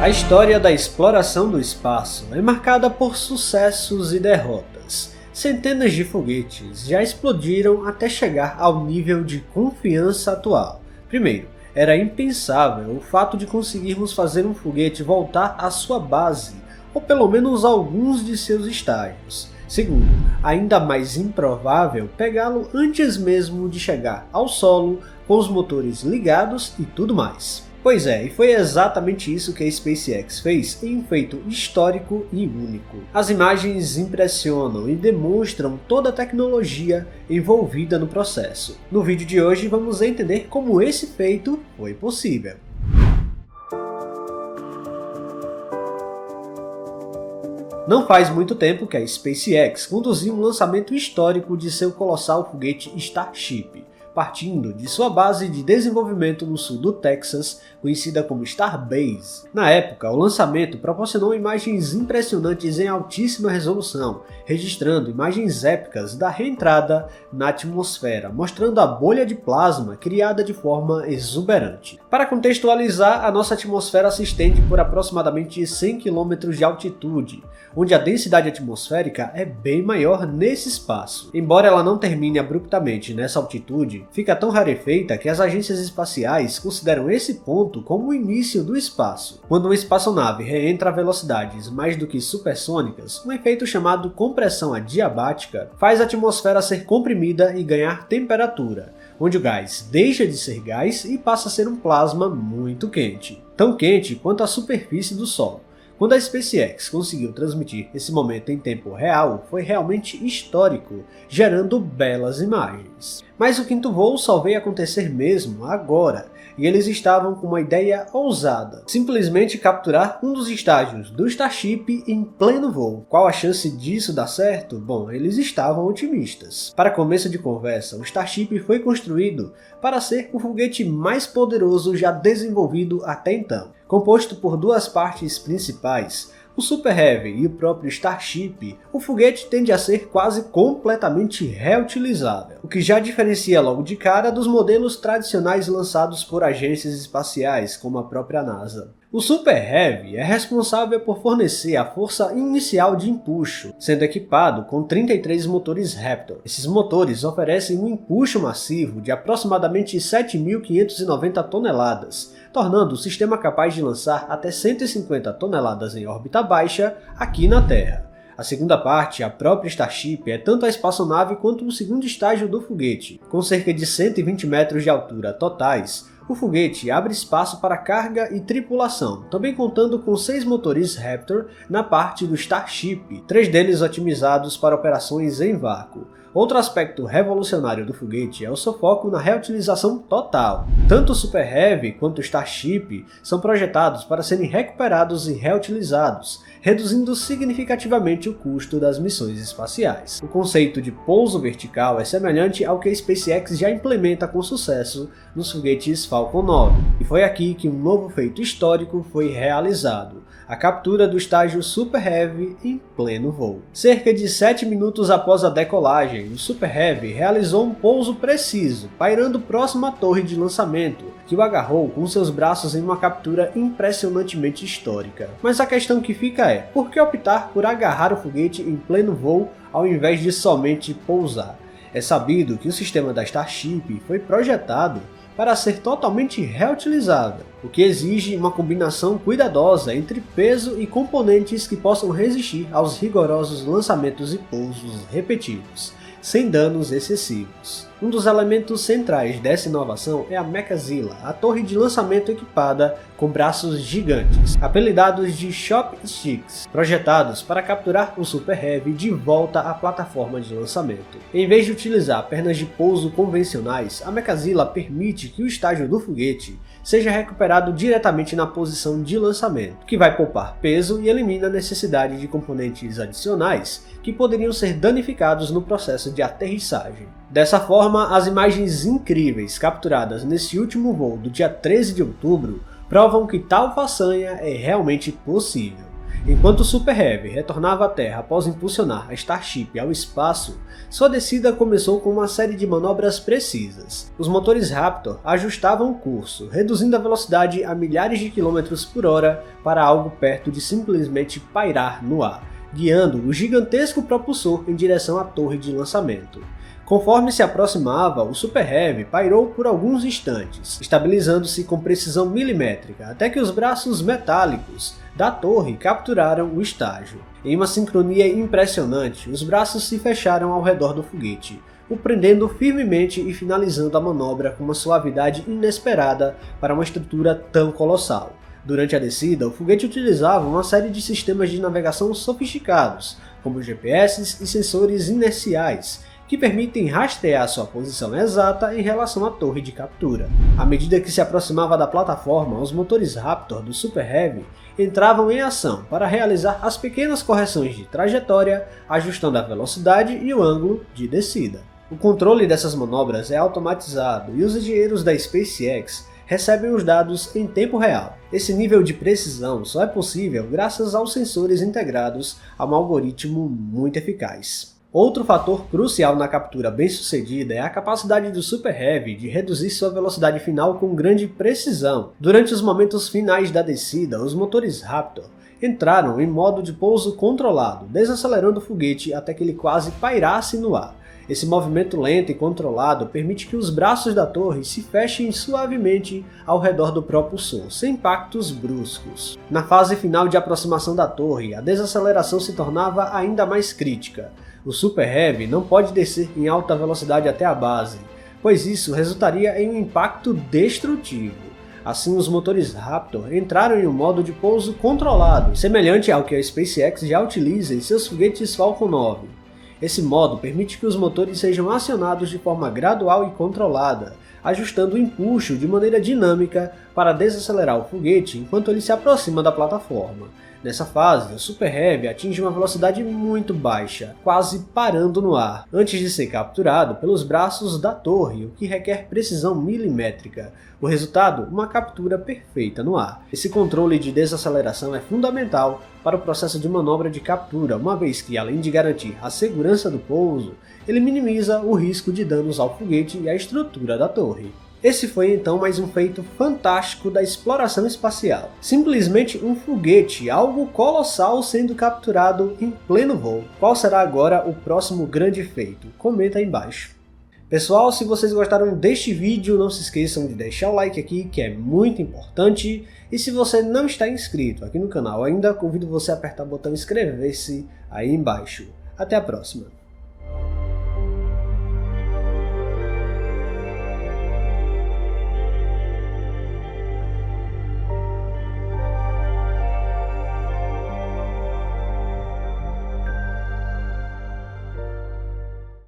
A história da exploração do espaço é marcada por sucessos e derrotas. Centenas de foguetes já explodiram até chegar ao nível de confiança atual. Primeiro, era impensável o fato de conseguirmos fazer um foguete voltar à sua base, ou pelo menos alguns de seus estágios. Segundo, ainda mais improvável pegá-lo antes mesmo de chegar ao solo, com os motores ligados e tudo mais. Pois é, e foi exatamente isso que a SpaceX fez em um feito histórico e único. As imagens impressionam e demonstram toda a tecnologia envolvida no processo. No vídeo de hoje vamos entender como esse feito foi possível. Não faz muito tempo que a SpaceX conduziu um lançamento histórico de seu colossal foguete Starship, partindo de sua base de desenvolvimento no sul do Texas, conhecida como Starbase. Na época, o lançamento proporcionou imagens impressionantes em altíssima resolução, registrando imagens épicas da reentrada na atmosfera, mostrando a bolha de plasma criada de forma exuberante. Para contextualizar, a nossa atmosfera se estende por aproximadamente 100 km de altitude, onde a densidade atmosférica é bem maior nesse espaço. Embora ela não termine abruptamente nessa altitude, fica tão rarefeita que as agências espaciais consideram esse ponto como o início do espaço. Quando uma espaçonave reentra a velocidades mais do que supersônicas, um efeito chamado compressão adiabática faz a atmosfera ser comprimida e ganhar temperatura, onde o gás deixa de ser gás e passa a ser um plasma muito quente, tão quente quanto a superfície do Sol. Quando a SpaceX conseguiu transmitir esse momento em tempo real, foi realmente histórico, gerando belas imagens. Mas o quinto voo só veio acontecer mesmo agora, e eles estavam com uma ideia ousada: simplesmente capturar um dos estágios do Starship em pleno voo. Qual a chance disso dar certo? Bom, eles estavam otimistas. Para começo de conversa, o Starship foi construído para ser o foguete mais poderoso já desenvolvido até então. Composto por duas partes principais, o Super Heavy e o próprio Starship, o foguete tende a ser quase completamente reutilizável, o que já diferencia logo de cara dos modelos tradicionais lançados por agências espaciais, como a própria NASA. O Super Heavy é responsável por fornecer a força inicial de empuxo, sendo equipado com 33 motores Raptor. Esses motores oferecem um empuxo massivo de aproximadamente 7.590 toneladas, tornando o sistema capaz de lançar até 150 toneladas em órbita baixa aqui na Terra. A segunda parte, a própria Starship, é tanto a espaçonave quanto o segundo estágio do foguete. Com cerca de 120 metros de altura totais, o foguete abre espaço para carga e tripulação, também contando com 6 motores Raptor na parte do Starship, 3 deles otimizados para operações em vácuo. Outro aspecto revolucionário do foguete é o seu foco na reutilização total. Tanto o Super Heavy quanto o Starship são projetados para serem recuperados e reutilizados, reduzindo significativamente o custo das missões espaciais. O conceito de pouso vertical é semelhante ao que a SpaceX já implementa com sucesso nos foguetes Falcon 9, e foi aqui que um novo feito histórico foi realizado: a captura do estágio Super Heavy em pleno voo. Cerca de 7 minutos após a decolagem, o Super Heavy realizou um pouso preciso, pairando próximo à torre de lançamento, que o agarrou com seus braços em uma captura impressionantemente histórica. Mas a questão que fica é: por que optar por agarrar o foguete em pleno voo ao invés de somente pousar? É sabido que o sistema da Starship foi projetado para ser totalmente reutilizável, o que exige uma combinação cuidadosa entre peso e componentes que possam resistir aos rigorosos lançamentos e pousos repetidos, sem danos excessivos. Um dos elementos centrais dessa inovação é a Mechazilla, a torre de lançamento equipada com braços gigantes, apelidados de Chopsticks, projetados para capturar o Super Heavy de volta à plataforma de lançamento. Em vez de utilizar pernas de pouso convencionais, a Mechazilla permite que o estágio do foguete seja recuperado diretamente na posição de lançamento, que vai poupar peso e elimina a necessidade de componentes adicionais que poderiam ser danificados no processo de aterrissagem. Dessa forma, as imagens incríveis capturadas nesse último voo do dia 13 de outubro provam que tal façanha é realmente possível. Enquanto o Super Heavy retornava à Terra após impulsionar a Starship ao espaço, sua descida começou com uma série de manobras precisas. Os motores Raptor ajustavam o curso, reduzindo a velocidade a milhares de quilômetros por hora para algo perto de simplesmente pairar no ar, guiando o gigantesco propulsor em direção à torre de lançamento. Conforme se aproximava, o Super Heavy pairou por alguns instantes, estabilizando-se com precisão milimétrica, até que os braços metálicos da torre capturaram o estágio. Em uma sincronia impressionante, os braços se fecharam ao redor do foguete, o prendendo firmemente e finalizando a manobra com uma suavidade inesperada para uma estrutura tão colossal. Durante a descida, o foguete utilizava uma série de sistemas de navegação sofisticados, como GPS e sensores inerciais, que permitem rastrear sua posição exata em relação à torre de captura. À medida que se aproximava da plataforma, os motores Raptor do Super Heavy entravam em ação para realizar as pequenas correções de trajetória, ajustando a velocidade e o ângulo de descida. O controle dessas manobras é automatizado e os engenheiros da SpaceX recebem os dados em tempo real. Esse nível de precisão só é possível graças aos sensores integrados a um algoritmo muito eficaz. Outro fator crucial na captura bem-sucedida é a capacidade do Super Heavy de reduzir sua velocidade final com grande precisão. Durante os momentos finais da descida, os motores Raptor entraram em modo de pouso controlado, desacelerando o foguete até que ele quase pairasse no ar. Esse movimento lento e controlado permite que os braços da torre se fechem suavemente ao redor do propulsor, sem impactos bruscos. Na fase final de aproximação da torre, a desaceleração se tornava ainda mais crítica. O Super Heavy não pode descer em alta velocidade até a base, pois isso resultaria em um impacto destrutivo. Assim, os motores Raptor entraram em um modo de pouso controlado, semelhante ao que a SpaceX já utiliza em seus foguetes Falcon 9. Esse modo permite que os motores sejam acionados de forma gradual e controlada, ajustando o empuxo de maneira dinâmica para desacelerar o foguete enquanto ele se aproxima da plataforma. Nessa fase, o Super Heavy atinge uma velocidade muito baixa, quase parando no ar, antes de ser capturado pelos braços da torre, o que requer precisão milimétrica. O resultado, uma captura perfeita no ar. Esse controle de desaceleração é fundamental para o processo de manobra de captura, uma vez que, além de garantir a segurança do pouso, ele minimiza o risco de danos ao foguete e à estrutura da torre. Esse foi então mais um feito fantástico da exploração espacial. Simplesmente um foguete, algo colossal sendo capturado em pleno voo. Qual será agora o próximo grande feito? Comenta aí embaixo. Pessoal, se vocês gostaram deste vídeo, não se esqueçam de deixar o like aqui, que é muito importante. E se você não está inscrito aqui no canal ainda, convido você a apertar o botão inscrever-se aí embaixo. Até a próxima!